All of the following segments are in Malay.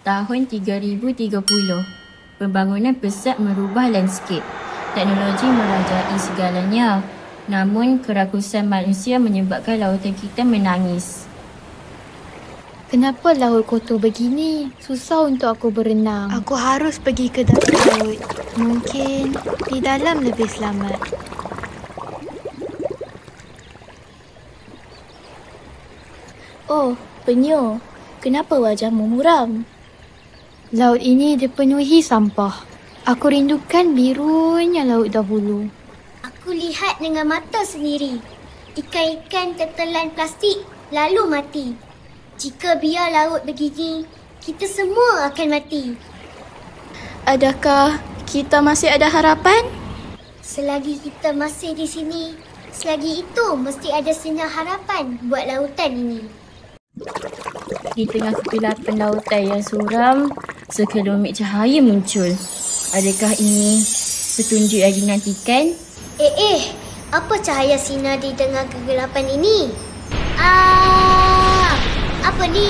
Tahun 3030, pembangunan pesat merubah landscape. Teknologi merajai segalanya. Namun, kerakusan manusia menyebabkan lautan kita menangis. Kenapa laut kotor begini? Susah untuk aku berenang. Aku harus pergi ke dalam laut. Mungkin di dalam lebih selamat. Oh, Penyu. Kenapa wajahmu muram? Laut ini dipenuhi sampah. Aku rindukan birunya laut dahulu. Aku lihat dengan mata sendiri. Ikan-ikan tertelan plastik lalu mati. Jika biar laut begini, kita semua akan mati. Adakah kita masih ada harapan? Selagi kita masih di sini, selagi itu mesti ada sinar harapan buat lautan ini. Di tengah kegelapan lautan yang suram, sekelumit cahaya muncul. Adakah ini petunjuk yang dinantikan? Apa cahaya sinar di tengah kegelapan ini? Apa ni?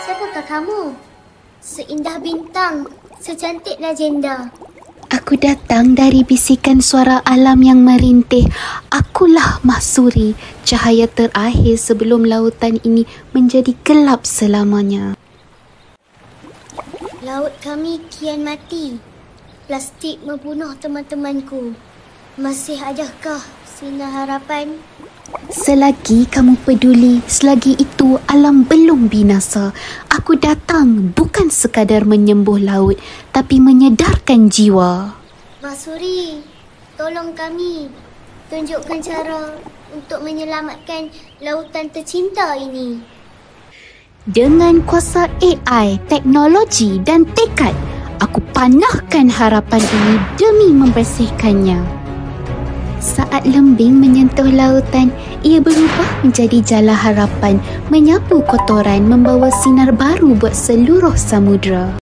Siapakah kamu? Seindah bintang, secantik legenda. Aku datang dari bisikan suara alam yang merintih. Akulah Mahsuri, cahaya terakhir sebelum lautan ini menjadi gelap selamanya. Laut kami kian mati. Plastik membunuh teman-temanku. Masih adakah sinar harapan? Selagi kamu peduli, selagi itu alam belum binasa. Aku datang bukan sekadar menyembuh laut, tapi menyedarkan jiwa. Mahsuri, tolong kami. Tunjukkan cara untuk menyelamatkan lautan tercinta ini. Dengan kuasa AI, teknologi dan tekad, aku panahkan harapan ini demi membersihkannya. Saat lembing menyentuh lautan, ia berubah menjadi jala harapan, menyapu kotoran, membawa sinar baru buat seluruh samudera.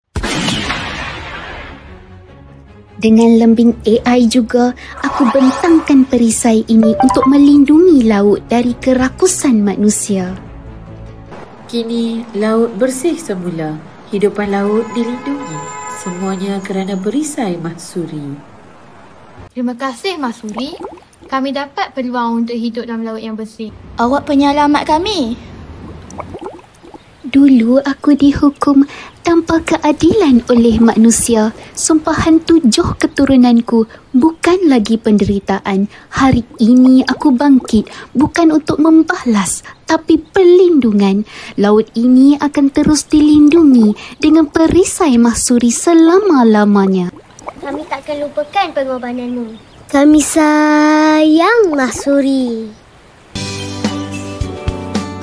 Dengan lembing AI juga, aku bentangkan perisai ini untuk melindungi laut dari kerakusan manusia. Kini, laut bersih semula. Hidupan laut dilindungi. Semuanya kerana perisai Mahsuri. Terima kasih, Mahsuri. Kami dapat peluang untuk hidup dalam laut yang bersih. Awak penyelamat kami. Dulu aku dihukum tanpa keadilan oleh manusia. Sumpahan 7 keturunanku bukan lagi penderitaan. Hari ini aku bangkit bukan untuk membalas, tapi perlindungan. Laut ini akan terus dilindungi dengan perisai Mahsuri selama-lamanya. Kami takkan lupakan pengorbananmu. Kami sayang Mahsuri.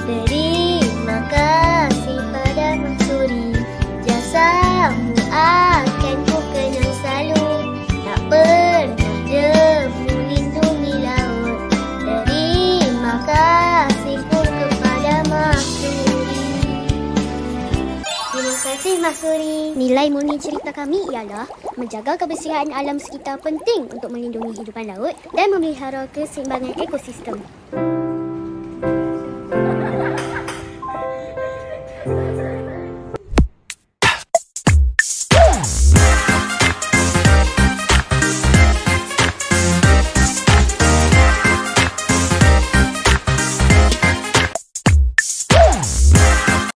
Terima kasih pada Mahsuri. Jasamu akan ku kenang selalu. Tak pernah jemu lindungi laut. Terima kasihku kepada Mahsuri. Terima kasih Mahsuri. Nilai murni cerita kami ialah menjaga kebersihan alam sekitar penting untuk melindungi hidupan laut dan memelihara keseimbangan ekosistem.